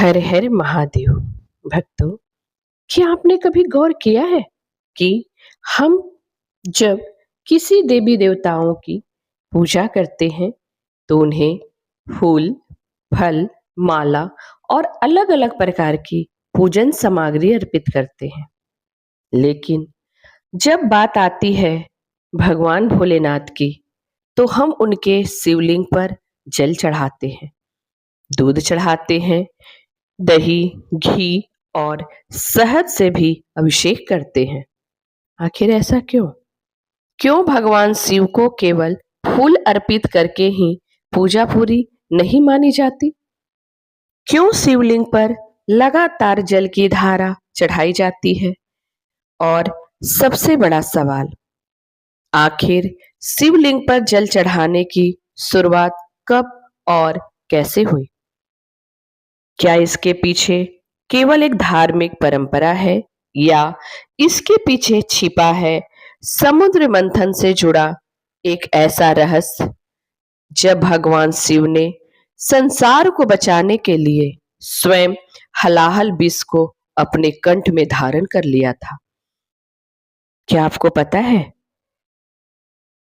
हर हर महादेव। भक्तों, क्या आपने कभी गौर किया है कि हम जब किसी देवी देवताओं की पूजा करते हैं तो उन्हें फूल, फल, माला और अलग अलग प्रकार की पूजन सामग्री अर्पित करते हैं। लेकिन जब बात आती है भगवान भोलेनाथ की, तो हम उनके शिवलिंग पर जल चढ़ाते हैं, दूध चढ़ाते हैं, दही, घी और शहद से भी अभिषेक करते हैं। आखिर ऐसा क्यों? क्यों भगवान शिव को केवल फूल अर्पित करके ही पूजा पूरी नहीं मानी जाती? क्यों शिवलिंग पर लगातार जल की धारा चढ़ाई जाती है? और सबसे बड़ा सवाल, आखिर शिवलिंग पर जल चढ़ाने की शुरुआत कब और कैसे हुई? क्या इसके पीछे केवल एक धार्मिक परंपरा है या इसके पीछे छिपा है समुद्र मंथन से जुड़ा एक ऐसा रहस्य जब भगवान शिव ने संसार को बचाने के लिए स्वयं हलाहल विष को अपने कंठ में धारण कर लिया था? क्या आपको पता है,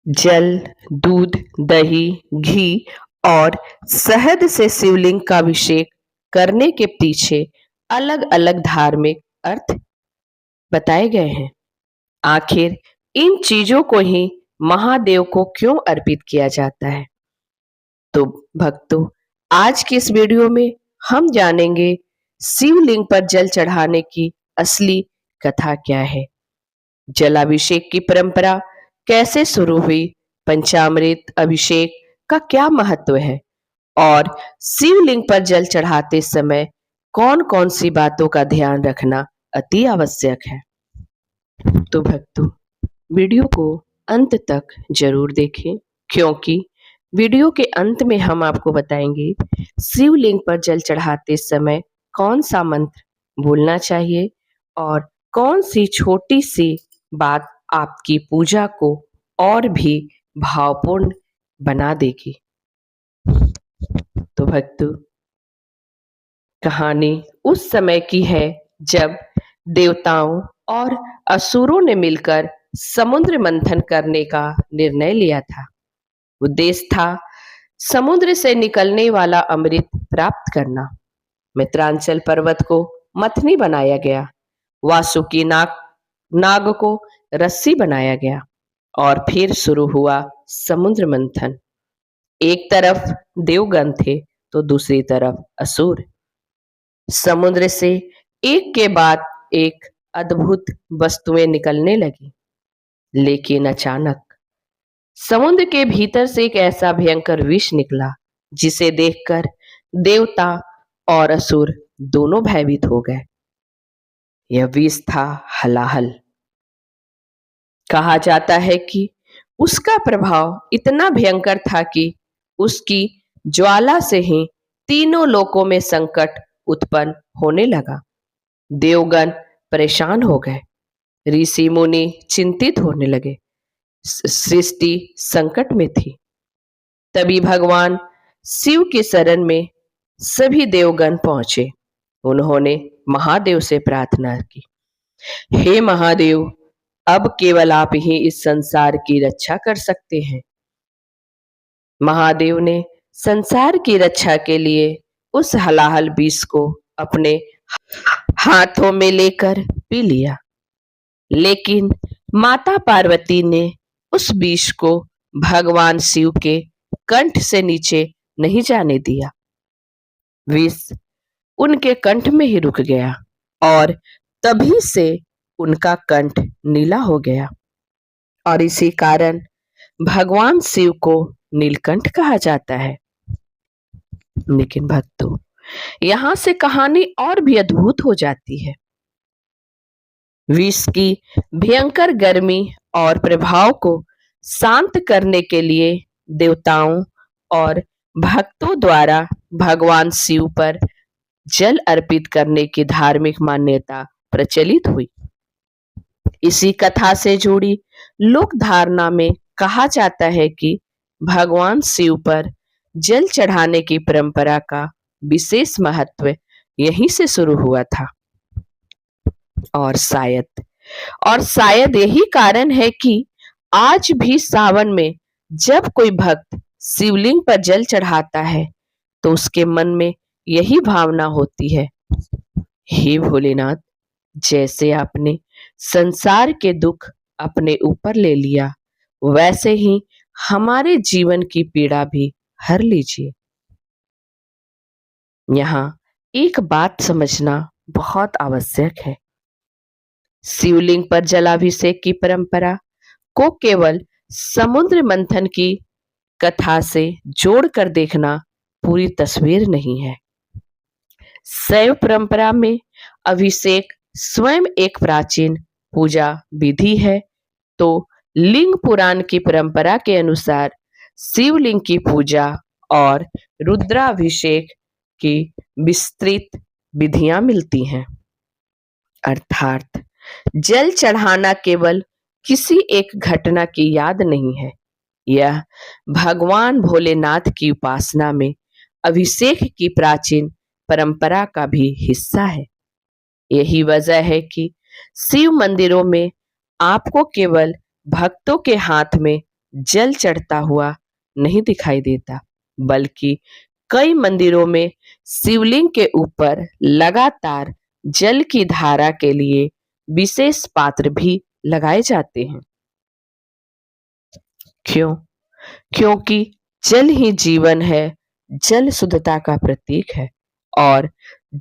जल, दूध, दही, घी और शहद से शिवलिंग का अभिषेक करने के पीछे अलग अलग धार्मिक अर्थ बताए गए हैं? आखिर इन चीजों को ही महादेव को क्यों अर्पित किया जाता है? तो भक्तों, आज की इस वीडियो में हम जानेंगे शिवलिंग पर जल चढ़ाने की असली कथा क्या है, जलाभिषेक की परंपरा कैसे शुरू हुई, पंचामृत अभिषेक का क्या महत्व है और शिवलिंग पर जल चढ़ाते समय कौन कौन सी बातों का ध्यान रखना अति आवश्यक है। तो भक्तों, वीडियो को अंत तक जरूर देखें, क्योंकि वीडियो के अंत में हम आपको बताएंगे शिवलिंग पर जल चढ़ाते समय कौन सा मंत्र बोलना चाहिए और कौन सी छोटी सी बात आपकी पूजा को और भी भावपूर्ण बना देगी। तो भक्तों, कहानी उस समय की है जब देवताओं और असुरों ने मिलकर समुद्र मंथन करने का निर्णय लिया था। उद्देश्य था समुद्र से निकलने वाला अमृत प्राप्त करना। मित्रांचल पर्वत को मथनी बनाया गया, वासुकी नाग को रस्सी बनाया गया और फिर शुरू हुआ समुद्र मंथन। एक तरफ देवगण थे तो दूसरी तरफ असुर। समुद्र से एक के बाद एक अद्भुत वस्तुएं निकलने लगी, लेकिन अचानक समुद्र के भीतर से एक ऐसा भयंकर विष निकला जिसे देखकर देवता और असुर दोनों भयभीत हो गए। यह विष था हलाहल। कहा जाता है कि उसका प्रभाव इतना भयंकर था कि उसकी ज्वाला से ही तीनों लोकों में संकट उत्पन्न होने लगा। देवगण परेशान हो गए, ऋषि मुनि चिंतित होने लगे, सृष्टि संकट में थी। तभी भगवान शिव के शरण में सभी देवगण पहुंचे। उन्होंने महादेव से प्रार्थना की, हे महादेव, अब केवल आप ही इस संसार की रक्षा कर सकते हैं। महादेव ने संसार की रक्षा के लिए उस हलाहल विष को अपने हाथों में लेकर पी लिया, लेकिन माता पार्वती ने उस विष को भगवान शिव के कंठ से नीचे नहीं जाने दिया। विष उनके कंठ में ही रुक गया और तभी से उनका कंठ नीला हो गया और इसी कारण भगवान शिव को नीलकंठ कहा जाता है। लेकिन भक्तों, यहां से कहानी और भी अद्भुत हो जाती है। विष की भयंकर गर्मी और प्रभाव को शांत करने के लिए देवताओं और भक्तों द्वारा भगवान शिव पर जल अर्पित करने की धार्मिक मान्यता प्रचलित हुई। इसी कथा से जुड़ी लोक धारणा में कहा जाता है कि भगवान शिव पर जल चढ़ाने की परंपरा का विशेष महत्व यहीं से शुरू हुआ था। और शायद यही कारण है कि आज भी सावन में जब कोई भक्त शिवलिंग पर जल चढ़ाता है तो उसके मन में यही भावना होती है, हे भोलेनाथ, जैसे आपने संसार के दुख अपने ऊपर ले लिया, वैसे ही हमारे जीवन की पीड़ा भी हर लीजिए। यहाँ एक बात समझना बहुत आवश्यक है। शिवलिंग पर जलाभिषेक की परंपरा को केवल समुद्र मंथन की कथा से जोड़कर देखना पूरी तस्वीर नहीं है। शैव परंपरा में अभिषेक स्वयं एक प्राचीन पूजा विधि है, तो लिंग पुराण की परंपरा के अनुसार शिवलिंग की पूजा और रुद्राभिषेक की विस्तृत विधियां मिलती हैं। अर्थात जल चढ़ाना केवल किसी एक घटना की याद नहीं है, यह भगवान भोलेनाथ की उपासना में अभिषेक की प्राचीन परंपरा का भी हिस्सा है। यही वजह है कि शिव मंदिरों में आपको केवल भक्तों के हाथ में जल चढ़ता हुआ नहीं दिखाई देता, बल्कि कई मंदिरों में शिवलिंग के ऊपर लगातार जल की धारा के लिए विशेष पात्र भी लगाए जाते हैं। क्यों? क्योंकि जल ही जीवन है, जल शुद्धता का प्रतीक है और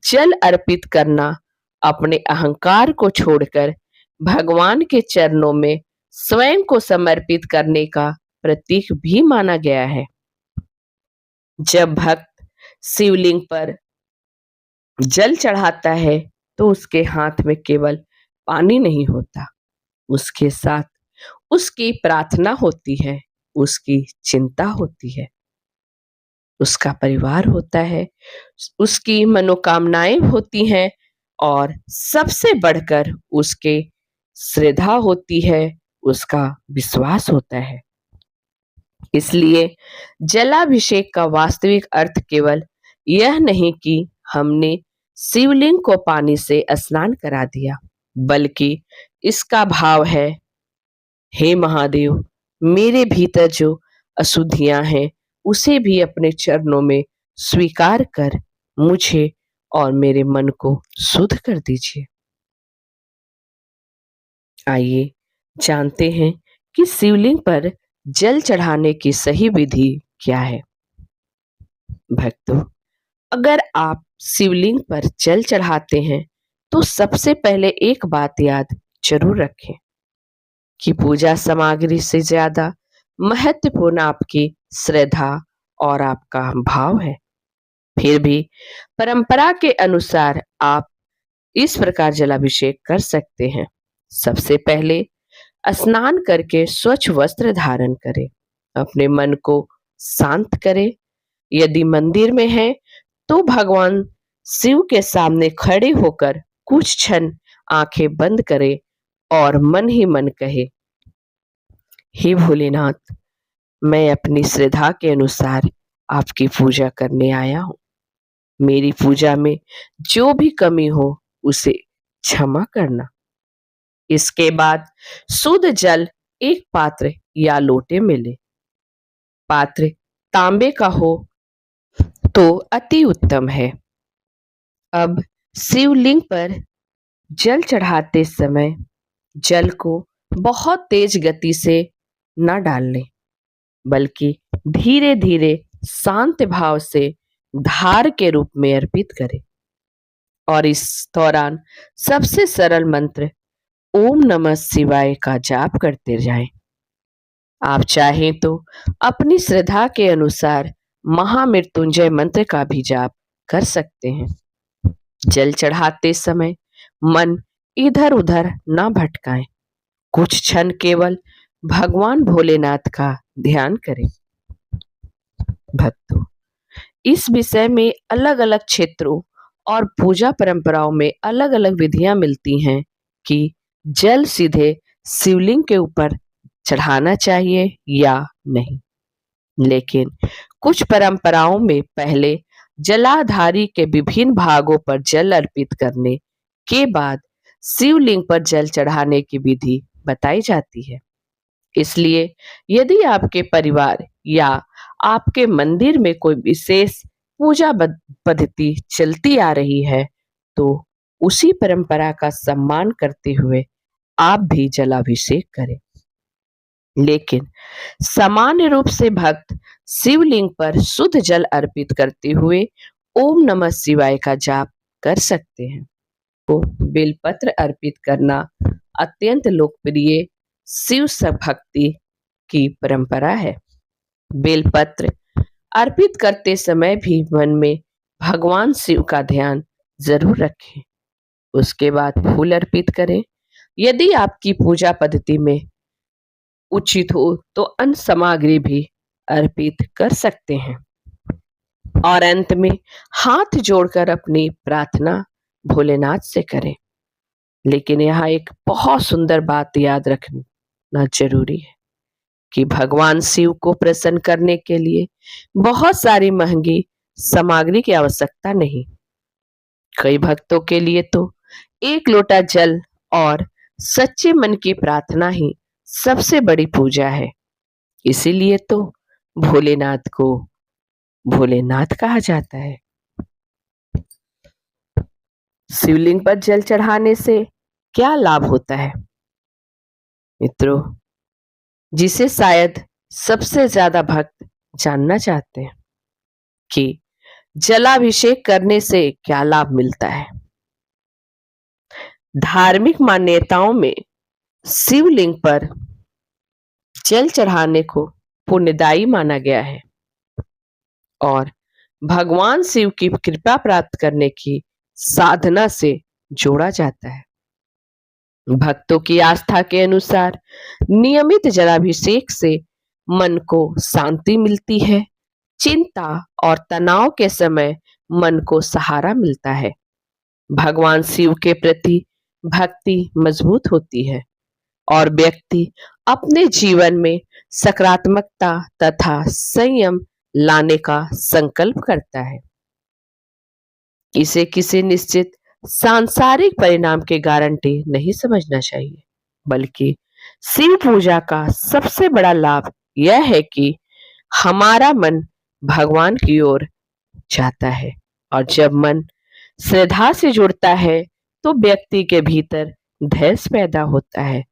जल अर्पित करना अपने अहंकार को छोड़कर भगवान के चरणों में स्वयं को समर्पित करने का प्रतीक भी माना गया है। जब भक्त शिवलिंग पर जल चढ़ाता है तो उसके हाथ में केवल पानी नहीं होता, उसके साथ उसकी प्रार्थना होती है, उसकी चिंता होती है, उसका परिवार होता है, उसकी मनोकामनाएं होती हैं और सबसे बढ़कर उसके श्रद्धा होती है, उसका विश्वास होता है। इसलिए जलाभिषेक का वास्तविक अर्थ केवल यह नहीं कि हमने शिवलिंग को पानी से स्नान करा दिया, बल्कि इसका भाव है, हे महादेव, मेरे भीतर जो अशुद्धियां हैं उसे भी अपने चरणों में स्वीकार कर मुझे और मेरे मन को शुद्ध कर दीजिए। आइए जानते हैं कि शिवलिंग पर जल चढ़ाने की सही विधि क्या है। भक्तों, अगर आप शिवलिंग पर जल चढ़ाते हैं तो सबसे पहले एक बात याद जरूर रखें कि पूजा सामग्री से ज्यादा महत्वपूर्ण आपकी श्रद्धा और आपका भाव है। फिर भी परंपरा के अनुसार आप इस प्रकार जलाभिषेक कर सकते हैं। सबसे पहले स्नान करके स्वच्छ वस्त्र धारण करें, अपने मन को शांत करें। यदि मंदिर में है तो भगवान शिव के सामने खड़े होकर कुछ क्षण आंखें बंद करें और मन ही मन कहे, हे भोलेनाथ, मैं अपनी श्रद्धा के अनुसार आपकी पूजा करने आया हूं। मेरी पूजा में जो भी कमी हो उसे क्षमा करना। इसके बाद शुद्ध जल एक पात्र या लोटे में ले। पात्र तांबे का हो तो अति उत्तम है। अब शिवलिंग पर जल चढ़ाते समय जल को बहुत तेज गति से न डालने, बल्कि धीरे धीरे शांत भाव से धार के रूप में अर्पित करें। और इस दौरान सबसे सरल मंत्र ओम नमः शिवाय का जाप करते जाएं। आप चाहें तो अपनी श्रद्धा के अनुसार महामृत्युंजय मंत्र का भी जाप कर सकते हैं। जल चढ़ाते समय मन इधर उधर ना भटकाएं, कुछ क्षण केवल भगवान भोलेनाथ का ध्यान करें। भक्तों, इस विषय में अलग अलग क्षेत्रों और पूजा परंपराओं में अलग अलग विधियां मिलती हैं कि जल सीधे शिवलिंग के ऊपर चढ़ाना चाहिए या नहीं। लेकिन कुछ परंपराओं में पहले जलाधारी के विभिन्न भागों पर जल अर्पित करने के बाद शिवलिंग पर जल चढ़ाने की विधि बताई जाती है। इसलिए यदि आपके परिवार या आपके मंदिर में कोई विशेष पूजा पद्धति चलती आ रही है, तो उसी परंपरा का सम्मान करते हुए आप भी जलाभिषेक करें। लेकिन सामान्य रूप से भक्त शिवलिंग पर शुद्ध जल अर्पित करते हुए ओम नमः शिवाय का जाप कर सकते हैं। को बेलपत्र अर्पित करना अत्यंत लोकप्रिय शिव भक्ति की परंपरा है। बेलपत्र अर्पित करते समय भी मन में भगवान शिव का ध्यान जरूर रखें। उसके बाद फूल अर्पित करें। यदि आपकी पूजा पद्धति में उचित हो तो अन्य सामग्री भी अर्पित कर सकते हैं। और अंत में हाथ जोड़कर अपनी प्रार्थना भोलेनाथ से करें। लेकिन यहाँ एक बहुत सुंदर बात याद रखना जरूरी है कि भगवान शिव को प्रसन्न करने के लिए बहुत सारी महंगी सामग्री की आवश्यकता नहीं। कई भक्तों के लिए तो एक लोटा जल और सच्चे मन की प्रार्थना ही सबसे बड़ी पूजा है। इसीलिए तो भोलेनाथ को भोलेनाथ कहा जाता है। शिवलिंग पर जल चढ़ाने से क्या लाभ होता है? मित्रों, जिसे शायद सबसे ज्यादा भक्त जानना चाहते हैं कि जलाभिषेक करने से क्या लाभ मिलता है। धार्मिक मान्यताओं में शिवलिंग पर जल चढ़ाने को पुण्यदायी माना गया है और भगवान शिव की कृपा प्राप्त करने की साधना से जोड़ा जाता है। भक्तों की आस्था के अनुसार नियमित जलाभिषेक से मन को शांति मिलती है, चिंता और तनाव के समय मन को सहारा मिलता है, भगवान शिव के प्रति भक्ति मजबूत होती है और व्यक्ति अपने जीवन में सकारात्मकता तथा संयम लाने का संकल्प करता है। इसे किसी निश्चित सांसारिक परिणाम की गारंटी नहीं समझना चाहिए, बल्कि शिव पूजा का सबसे बड़ा लाभ यह है कि हमारा मन भगवान की ओर जाता है और जब मन श्रद्धा से जुड़ता है तो व्यक्ति के भीतर धैर्य पैदा होता है,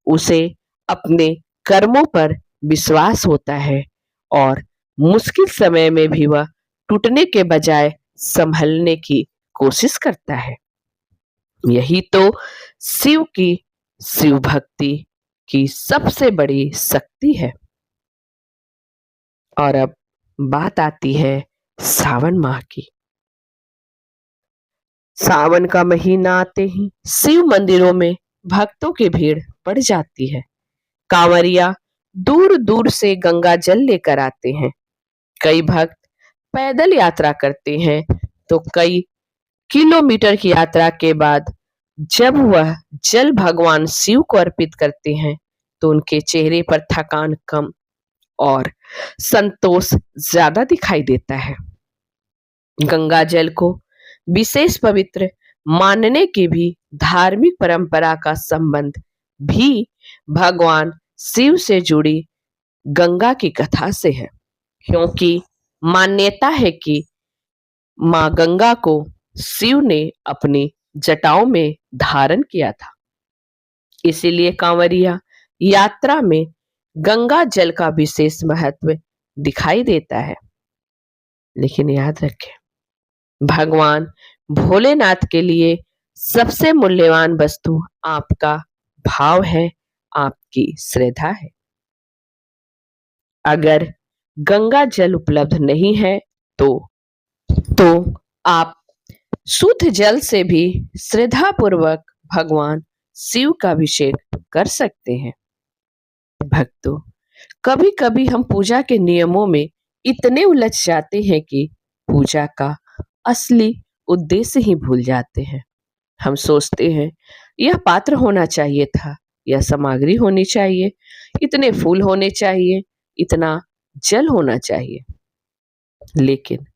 उसे अपने कर्मों पर विश्वास होता है और मुश्किल समय में भी वह टूटने के बजाय संभलने की कोशिश करता है। यही तो शिव भक्ति की सबसे बड़ी शक्ति है। और अब बात आती है सावन माह की। सावन का महीना आते ही शिव मंदिरों में भक्तों की भीड़ बढ़ जाती है। कांवरिया दूर दूर से गंगा जल लेकर आते हैं। कई भक्त पैदल यात्रा करते हैं तो कई किलोमीटर की यात्रा के बाद जब वह जल भगवान शिव को अर्पित करते हैं तो उनके चेहरे पर थकान कम और संतोष ज्यादा दिखाई देता है। गंगा जल को विशेष पवित्र मानने की भी धार्मिक परंपरा का संबंध भी भगवान शिव से जुड़ी गंगा की कथा से है, क्योंकि मान्यता है कि मां गंगा को शिव ने अपनी जटाओं में धारण किया था। इसीलिए कांवरिया यात्रा में गंगा जल का विशेष महत्व दिखाई देता है। लेकिन याद रखें, भगवान भोलेनाथ के लिए सबसे मूल्यवान वस्तु आपका भाव है, आपकी श्रद्धा है। अगर गंगा जल उपलब्ध नहीं है तो आप शुद्ध जल से भी श्रद्धा पूर्वक भगवान शिव का अभिषेक कर सकते हैं। भक्तों, कभी कभी हम पूजा के नियमों में इतने उलझ जाते हैं कि पूजा का असली उद्देश्य ही भूल जाते हैं। हम सोचते हैं यह पात्र होना चाहिए था, यह सामग्री होनी चाहिए, इतने फूल होने चाहिए, इतना जल होना चाहिए। लेकिन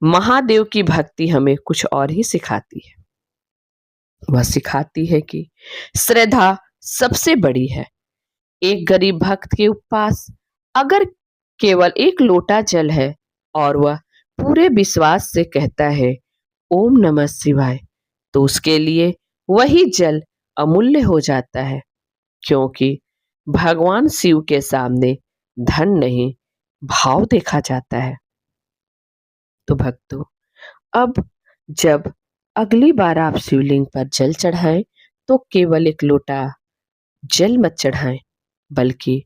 महादेव की भक्ति हमें कुछ और ही सिखाती है। वह सिखाती है कि श्रद्धा सबसे बड़ी है। एक गरीब भक्त के पास अगर केवल एक लोटा जल है और वह पूरे विश्वास से कहता है ओम नमः शिवाय, तो उसके लिए वही जल अमूल्य हो जाता है, क्योंकि भगवान शिव के सामने धन नहीं, भाव देखा जाता है। तो भक्तों, अब जब अगली बार आप शिवलिंग पर जल चढ़ाएं, तो केवल एक लोटा जल मत चढ़ाएं, बल्कि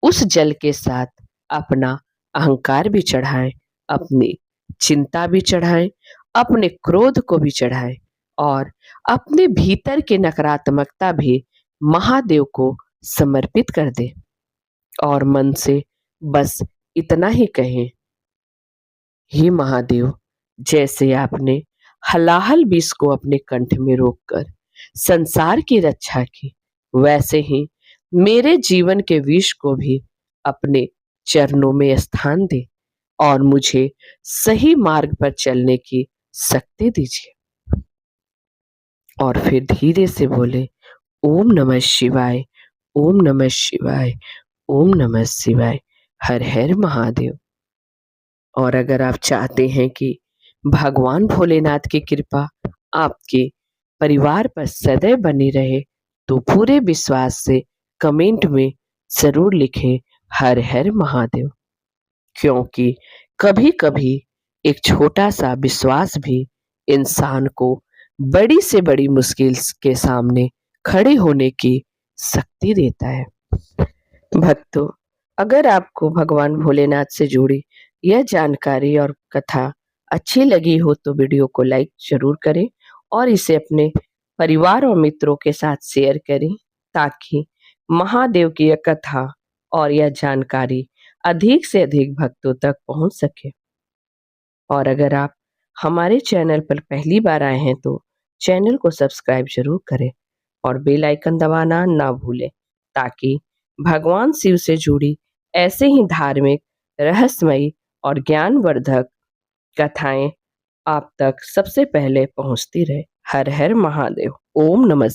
उस जल के साथ अपना अहंकार भी चढ़ाएं, अपनी चिंता भी चढ़ाएं, अपने क्रोध को भी चढ़ाएं और अपने भीतर की नकारात्मकता भी महादेव को समर्पित कर दें और मन से बस इतना ही कहें, हे महादेव, जैसे आपने हलाहल विष को अपने कंठ में रोककर संसार की रक्षा की, वैसे ही मेरे जीवन के विष को भी अपने चरणों में स्थान दे और मुझे सही मार्ग पर चलने की शक्ति दीजिए। और फिर धीरे से बोले ओम नमः शिवाय, ओम नमः शिवाय, ओम नमः शिवाय, हर हर महादेव। और अगर आप चाहते हैं कि भगवान भोलेनाथ की कृपा आपके परिवार पर सदैव बनी रहे, तो पूरे विश्वास से कमेंट में जरूर लिखें हर हर महादेव, क्योंकि कभी कभी एक छोटा सा विश्वास भी इंसान को बड़ी से बड़ी मुश्किल के सामने खड़े होने की शक्ति देता है। भक्तों, अगर आपको भगवान भोलेनाथ से जुड़ी यह जानकारी और कथा अच्छी लगी हो तो वीडियो को लाइक जरूर करें और इसे अपने परिवार और मित्रों के साथ शेयर करें, ताकि महादेव की यह कथा और यह जानकारी अधिक से अधिक भक्तों तक पहुंच सके। और अगर आप हमारे चैनल पर पहली बार आए हैं तो चैनल को सब्सक्राइब जरूर करें और बेल आइकन दबाना ना भूलें, ताकि भगवान शिव से जुड़ी ऐसे ही धार्मिक, रहस्यमयी और ज्ञानवर्धक कथाएं आप तक सबसे पहले पहुंचती रहे। हर हर महादेव। ओम नमः।